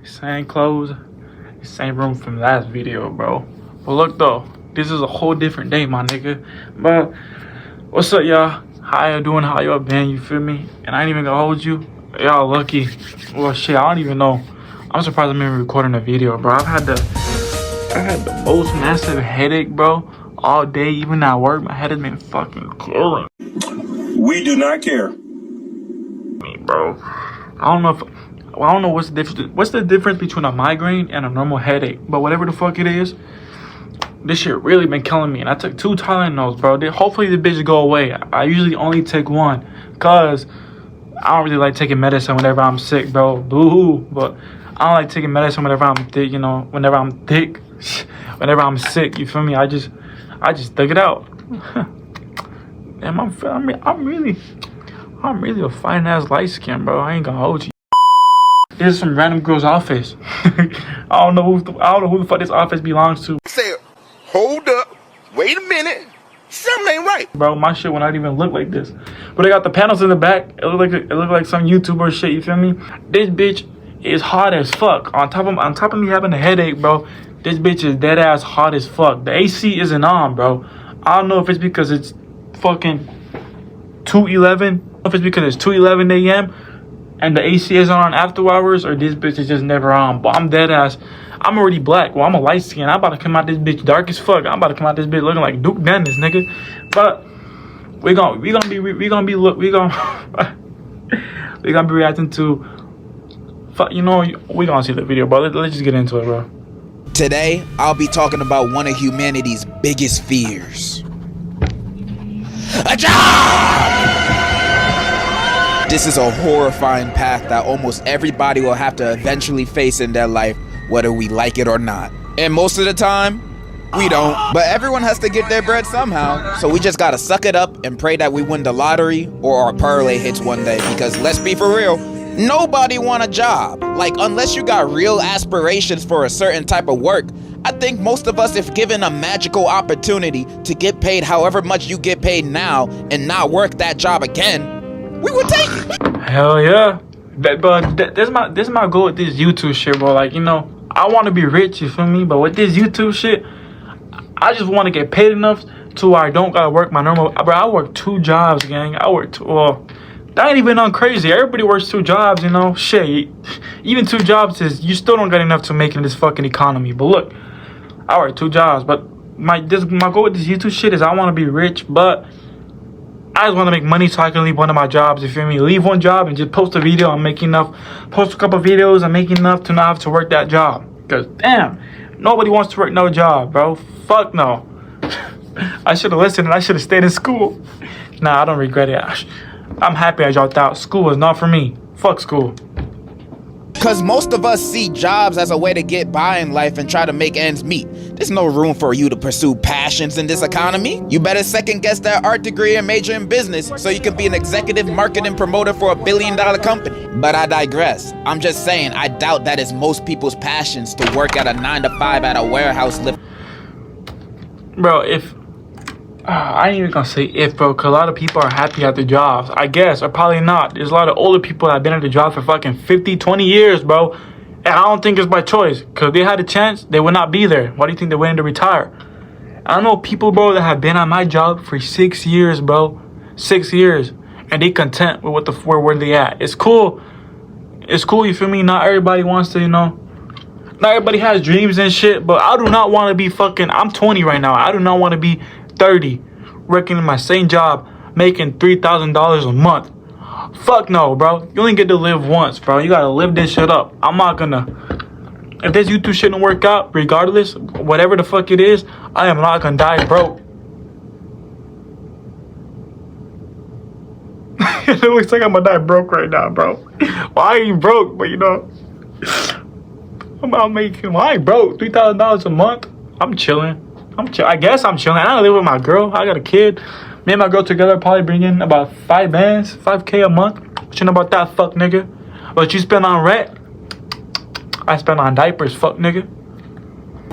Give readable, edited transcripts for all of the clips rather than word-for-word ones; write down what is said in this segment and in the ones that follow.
Same clothes, same room from last video, bro. But look though, this is a whole different day, my nigga. But what's up, y'all? How y'all doing? How y'all been? You feel me? And I ain't even gonna hold you. Y'all lucky. Well, shit, I don't even know. I'm surprised I'm even recording a video, bro. I had the most massive headache, bro, all day. Even at work, my head has been fucking killing We do not care. me, bro. I don't know what's the difference. What's the difference between a migraine and a normal headache? But whatever the fuck it is, this shit really been killing me. And I took 2 Tylenols, bro. Hopefully the bitch go away. I usually only take 1, cause I don't really like taking medicine whenever I'm sick, bro. Boo-hoo. But I don't like taking medicine whenever I'm thick, you know, whenever I'm thick, whenever I'm sick, you feel me? I just thug it out. And I'm really a fine ass light skin, bro. I ain't gonna hold you. This is some random girl's office. I don't know who the fuck this office belongs to. Say, hold up, wait a minute, something ain't right. Bro, my shit will not even look like this. But they got the panels in the back. It look like some YouTuber shit, you feel me? This bitch is hot as fuck. On top of me having a headache, bro, this bitch is dead ass hot as fuck. The AC isn't on, bro. I don't know if it's because it's fucking 2:11. If it's because it's 2:11 a.m. and the AC isn't on after hours, or this bitch is just never on. But I'm dead ass. I'm already black. Well, I'm a light skin. I'm about to come out this bitch dark as fuck. I'm about to come out this bitch looking like Duke Dennis, nigga. But we gonna be reacting to. You know, we gonna see the video, bro. Let's just get into it, bro. Today, I'll be talking about one of humanity's biggest fears. A job! This is a horrifying path that almost everybody will have to eventually face in their life, whether we like it or not. And most of the time, we don't. But everyone has to get their bread somehow. So we just gotta suck it up and pray that we win the lottery or our parlay hits one day. Because let's be for real, nobody want a job. Like, unless you got real aspirations for a certain type of work, I think most of us, if given a magical opportunity to get paid however much you get paid now and not work that job again, we would take it. Hell yeah. But this my goal with this YouTube shit, bro. Like, you know, I want to be rich, you feel me? But with this YouTube shit, I just want to get paid enough to where I don't gotta work my normal. Bro, I work 2 jobs, gang. Well, that ain't even crazy. Everybody works 2 jobs, you know. Shit, even 2 jobs is, you still don't get enough to make in this fucking economy. But look, I work 2 jobs. But my goal with this YouTube shit is I want to be rich, but I just want to make money so I can leave one of my jobs, you feel me? Leave one job and just post a video and make enough. Post a couple videos and make enough to not have to work that job. Because, damn, nobody wants to work no job, bro. Fuck no. I should have listened and I should have stayed in school. Nah, I don't regret it. I'm happy I dropped out. School was not for me. Fuck school. Cause most of us see jobs as a way to get by in life and try to make ends meet. There's no room for you to pursue passions in this economy. You better second guess that art degree and major in business so you can be an executive marketing promoter for $1 billion company. But I digress. I'm just saying, I doubt that is most people's passions to work at a 9-to-5 at a warehouse. Bro, I ain't even gonna say if, bro, because a lot of people are happy at their jobs. I guess, or probably not. There's a lot of older people that have been at the job for fucking 50, 20 years, bro. And I don't think it's by choice. Because if they had a chance, they would not be there. Why do you think they're waiting to retire? I know people, bro, that have been at my job for 6 years, bro. 6 years. And they content with where they at. It's cool. It's cool, you feel me? Not everybody wants to, you know. Not everybody has dreams and shit. But I do not want to be fucking... I'm 20 right now. I do not want to be 30, working in my same job, making $3,000 a month. Fuck no, bro. You only get to live once, bro. You gotta live this shit up. I'm not gonna. If this YouTube shit don't work out, regardless, whatever the fuck it is, I am not gonna die broke. It looks like I'm gonna die broke right now, bro. Well, I ain't broke, but you know, I ain't broke. $3,000 a month. I'm chilling. I guess I'm chilling. I live with my girl. I got a kid. Me and my girl together probably bring in about 5 bands, 5K a month. What you know about that, fuck nigga? What you spend on rent? I spend on diapers, fuck nigga.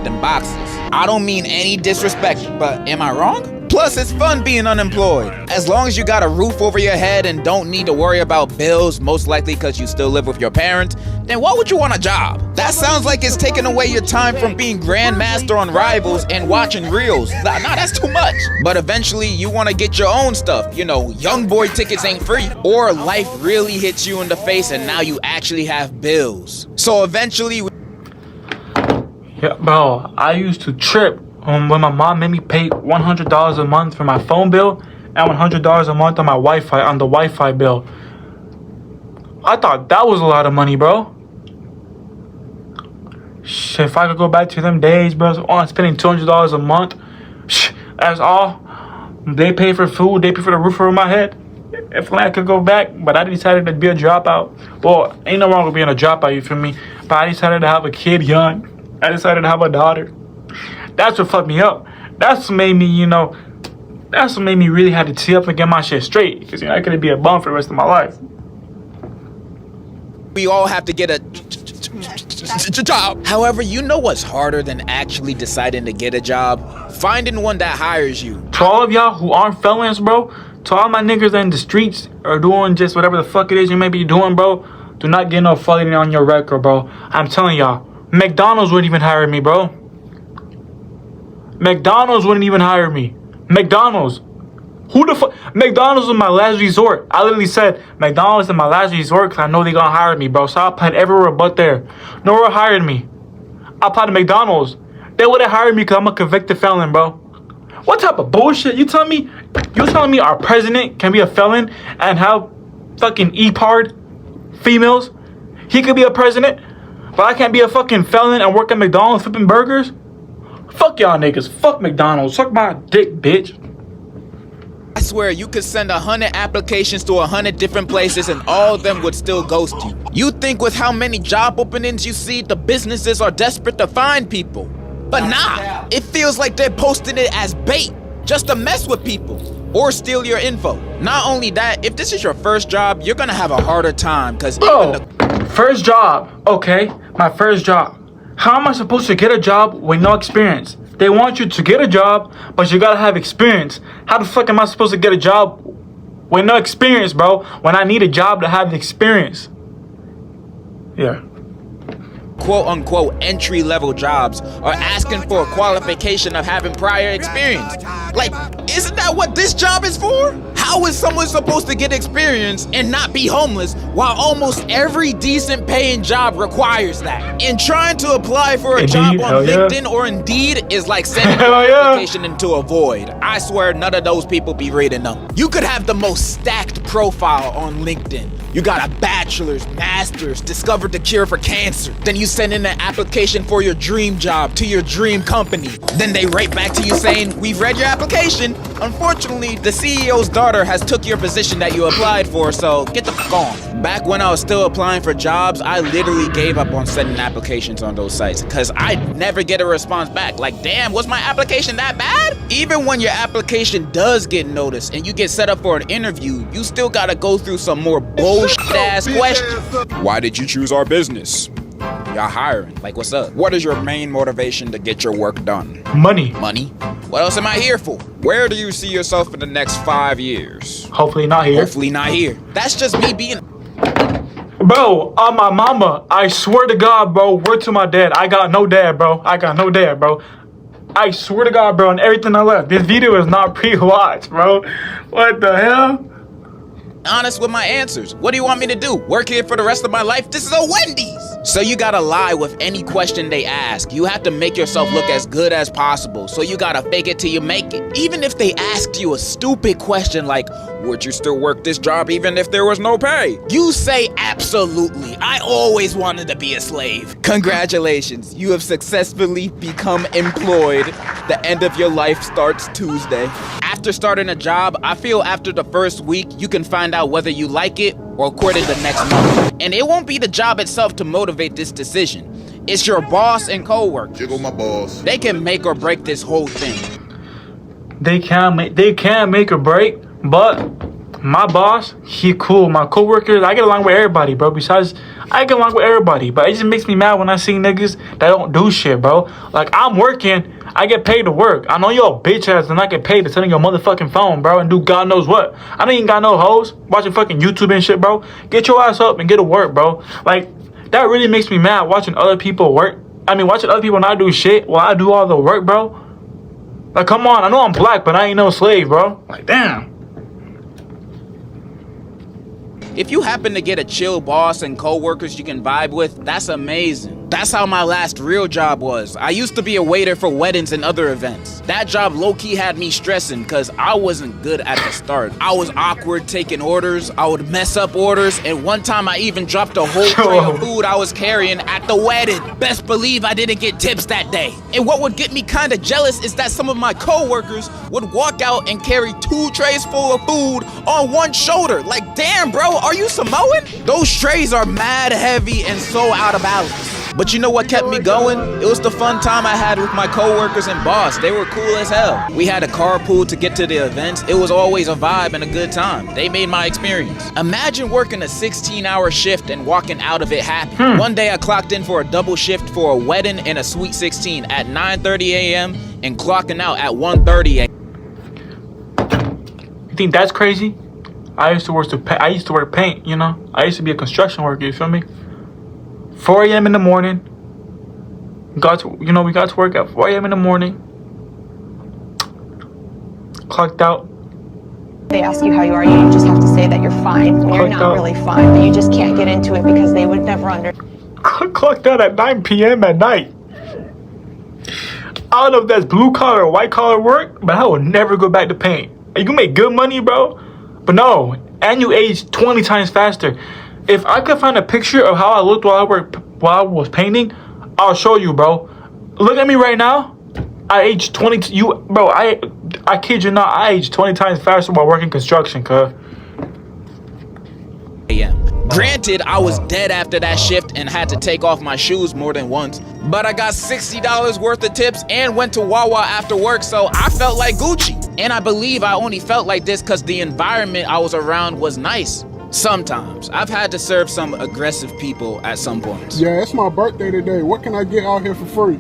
Them boxes. I don't mean any disrespect, but am I wrong? Plus, it's fun being unemployed. As long as you got a roof over your head and don't need to worry about bills, most likely because you still live with your parents, then why would you want a job? That sounds like it's taking away your time from being grandmaster on Rivals and watching reels. Nah, that's too much. But eventually, you want to get your own stuff. You know, young boy tickets ain't free. Or life really hits you in the face and now you actually have bills. So eventually... Yeah, bro, I used to trip when my mom made me pay $100 a month for my phone bill and $100 a month on my Wi-Fi, on the Wi-Fi bill. I thought that was a lot of money, bro. Shit, if I could go back to them days, bro, I'm spending $200 a month. That's all. They pay for food, they pay for the roof over my head. If I could go back, but I decided to be a dropout. Well, ain't no wrong with being a dropout, you feel me? But I decided to have a kid young. I decided to have a daughter. That's what fucked me up. That's what made me, that's what made me really have to tee up and get my shit straight. Because, I couldn't be a bum for the rest of my life. We all have to get a job. However, you know what's harder than actually deciding to get a job? Finding one that hires you. To all of y'all who aren't felons, bro, to all my niggas in the streets or doing just whatever the fuck it is you may be doing, bro, do not get no felony on your record, bro. I'm telling y'all, McDonald's wouldn't even hire me, bro. McDonald's wouldn't even hire me. McDonald's. Who the fuck? McDonald's is my last resort. I literally said McDonald's is my last resort because I know they gonna hire me, bro. So I applied everywhere but there. Nowhere hired me. I applied to McDonald's. They would have hired me because I'm a convicted felon, bro. What type of bullshit? You telling me our president can be a felon and have fucking E-Pard females? He could be a president, but I can't be a fucking felon and work at McDonald's flipping burgers? Fuck y'all niggas. Fuck McDonald's. Suck my dick, bitch. I swear you could send 100 applications to 100 different places and all of them would still ghost you. You think with how many job openings you see, the businesses are desperate to find people. But nah, it feels like they're posting it as bait, just to mess with people or steal your info. Not only that, if this is your first job, you're gonna have a harder time because first job. Okay, my first job. How am I supposed to get a job with no experience? They want you to get a job, but you gotta have experience. How the fuck am I supposed to get a job with no experience, bro, when I need a job to have the experience? Yeah. quote-unquote entry-level jobs are asking for a qualification of having prior experience. Like, isn't that what this job is for? How is someone supposed to get experience and not be homeless while almost every decent paying job requires that? And trying to apply for a job on LinkedIn or Indeed is like sending an application into a void. I swear none of those people be reading them. You could have the most stacked profile on LinkedIn. You got a bachelor's, master's, discovered the cure for cancer. Then you send in an application for your dream job to your dream company. Then they write back to you saying, we've read your application. Unfortunately, the CEO's daughter has took your position that you applied for, so get the fuck on. Back when I was still applying for jobs, I literally gave up on sending applications on those sites because I'd never get a response back. Like, damn, was my application that bad? Even when your application does get noticed and you get set up for an interview, you still gotta go through some more bullshit ass questions. Why did you choose our business? Y'all hiring. Like, what's up? What is your main motivation to get your work done? Money. Money? What else am I here for? Where do you see yourself in the next 5 years? Hopefully not here. Hopefully not here. That's just me being... Bro, on my mama, I swear to God, bro, word to my dad. I got no dad, bro. I got no dad, bro. I swear to God, bro, on everything I left. This video is not pre-watched, bro. What the hell? Honest with my answers. What do you want me to do? Work here for the rest of my life? This is a Wendy's! So you gotta lie with any question they ask. You have to make yourself look as good as possible. So you gotta fake it till you make it. Even if they asked you a stupid question like, would you still work this job even if there was no pay? You say absolutely. I always wanted to be a slave. Congratulations, you have successfully become employed. The end of your life starts Tuesday. After starting a job, I feel after the first week, you can find out whether you like it or quit it the next month. And it won't be the job itself to motivate this decision. It's your boss and co-workers. Jiggle my balls. They can make or break this whole thing. They can make or break, but my boss, he cool. My coworkers, I get along with everybody, bro. Besides, I get along with everybody. But it just makes me mad when I see niggas that don't do shit, bro. Like, I'm working, I get paid to work. I know y'all bitch ass and I get paid to sit on your motherfucking phone, bro, and do God knows what. I don't even got no hoes watching fucking YouTube and shit, bro. Get your ass up and get to work, bro. Like, that really makes me mad watching other people work. I mean, watching other people not do shit while I do all the work, bro. Like, come on. I know I'm black, but I ain't no slave, bro. Like, damn. If you happen to get a chill boss and coworkers you can vibe with, that's amazing. That's how my last real job was. I used to be a waiter for weddings and other events. That job low-key had me stressing because I wasn't good at the start. I was awkward taking orders, I would mess up orders, and one time I even dropped a whole tray of food I was carrying at the wedding. Best believe I didn't get tips that day. And what would get me kinda jealous is that some of my coworkers would walk out and carry 2 trays full of food on one shoulder. Like, damn, bro, are you Samoan? Those trays are mad heavy and so out of balance. But you know what kept me going? It was the fun time I had with my coworkers and boss. They were cool as hell. We had a carpool to get to the events. It was always a vibe and a good time. They made my experience. Imagine working a 16-hour shift and walking out of it happy. One day I clocked in for a double shift for a wedding and a Sweet 16 at 9:30 a.m. and clocking out at 1:30 a.m. You think that's crazy? I used to work paint, you know? I used to be a construction worker, you feel me? 4 a.m. in the morning. We got to work at 4 a.m. in the morning. Clocked out. They ask you how you are, you just have to say that you're fine when you're not really fine, but you just can't get into it because they would never Clocked out at 9 p.m. at night. I don't know if that's blue collar or white collar work, but I will never go back to paint. You can make good money, bro, but no, and you age 20 times faster. If I could find a picture of how I looked while I was painting, I'll show you, bro. Look at me right now. I aged 20. I kid you not. I aged 20 times faster while working construction, cuz. Granted, I was dead after that shift and had to take off my shoes more than once, but I got $60 worth of tips and went to Wawa after work, so I felt like Gucci. And I believe I only felt like this because the environment I was around was nice. Sometimes. I've had to serve some aggressive people at some points. Yeah, it's my birthday today. What can I get out here for free?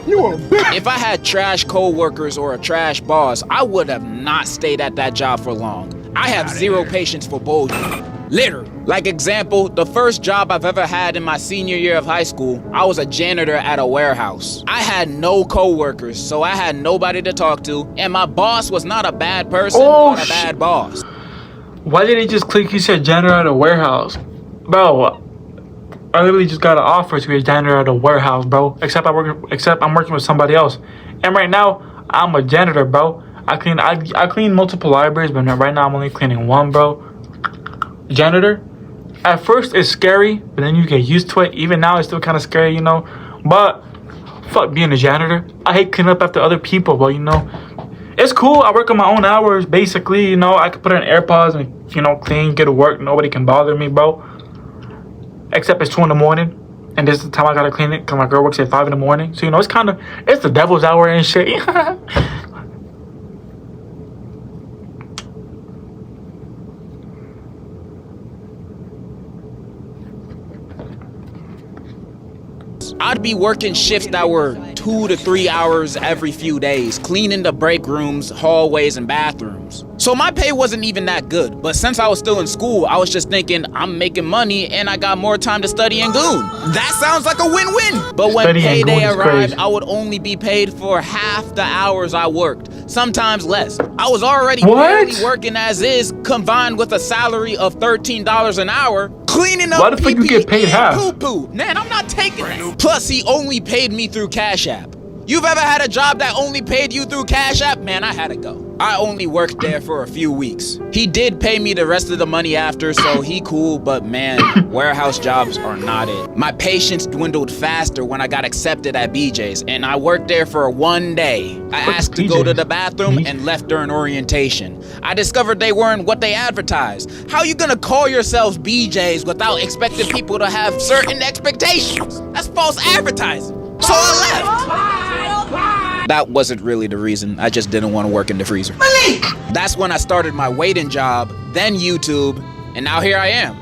You a bitch. If I had trash co-workers or a trash boss, I would have not stayed at that job for long. I have zero patience for bullshit. Literally. Like example, the first job I've ever had in my senior year of high school, I was a janitor at a warehouse. I had no co-workers, so I had nobody to talk to, and my boss was not a bad person, but a bad boss. Why did it just click you said janitor at a warehouse? Bro, I literally just got an offer to be a janitor at a warehouse, bro. Except I'm working with somebody else. And right now, I'm a janitor, bro. I clean multiple libraries, but right now I'm only cleaning one, bro. Janitor. At first it's scary, but then you get used to it. Even now it's still kind of scary, you know. But fuck being a janitor. I hate cleaning up after other people, but you know, it's cool. I work on my own hours, basically. You know, I can put in AirPods and, you know, clean, get to work. Nobody can bother me, bro. Except it's 2 in the morning. And this is the time I gotta clean it because my girl works at 5 in the morning. So, you know, it's the devil's hour and shit. I'd be working shifts that were 2 to 3 hours every few days, cleaning the break rooms, hallways, and bathrooms. So my pay wasn't even that good, but since I was still in school, I was just thinking, I'm making money and I got more time to study and goon. That sounds like a win-win. But when payday arrived, I would only be paid for half the hours I worked, sometimes less. I was already barely working as is, combined with a salary of $13 an hour, cleaning up why the fuck you get paid half? poo-poo. Man, I'm not taking that. Plus, he only paid me through Cash App. You've ever had a job that only paid you through Cash App? Man, I had to go. I only worked there for a few weeks. He did pay me the rest of the money after, so he cool, but man, warehouse jobs are not it. My patience dwindled faster when I got accepted at BJ's, and I worked there for 1 day. I asked to go to the bathroom and left during orientation. I discovered they weren't what they advertised. How you gonna call yourselves BJ's without expecting people to have certain expectations? That's false advertising. So I left. That wasn't really the reason. I just didn't want to work in the freezer. That's when I started my waiting job, then YouTube, and now here I am.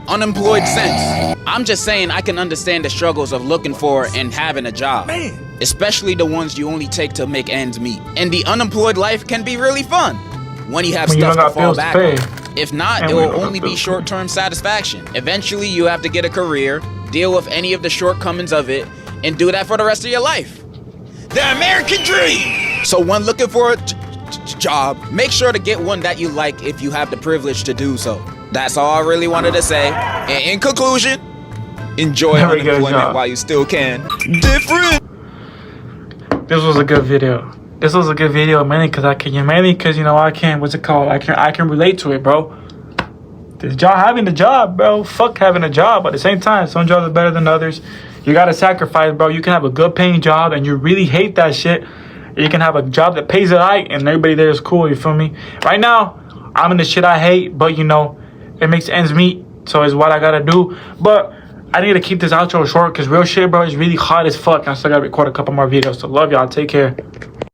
Unemployed since. I'm just saying I can understand the struggles of looking for and having a job. Especially the ones you only take to make ends meet. And the unemployed life can be really fun when you have When you stuff don't to got fall bills to back pay. on. If not, And it we will don't only have be bills to short-term satisfaction. Eventually, you have to get a career, deal with any of the shortcomings of it, and do that for the rest of your life. The American dream! So when looking for a job, make sure to get one that you like if you have the privilege to do so. That's all I really wanted to say. And in conclusion, enjoy Never get a unemployment job. while you still can. Different! This was a good video. This was a good video mainly because you know I can, what's it called? I can relate to it, bro. This job, having a job, bro. Fuck having a job. But at the same time, some jobs are better than others. You gotta sacrifice, bro. You can have a good paying job and you really hate that shit. You can have a job that pays it right and everybody there is cool, you feel me? Right now, I'm in the shit I hate, but you know, it makes ends meet. So it's what I gotta do. But I need to keep this outro short because real shit, bro, is really hot as fuck. I still gotta record a couple more videos. So love y'all. Take care.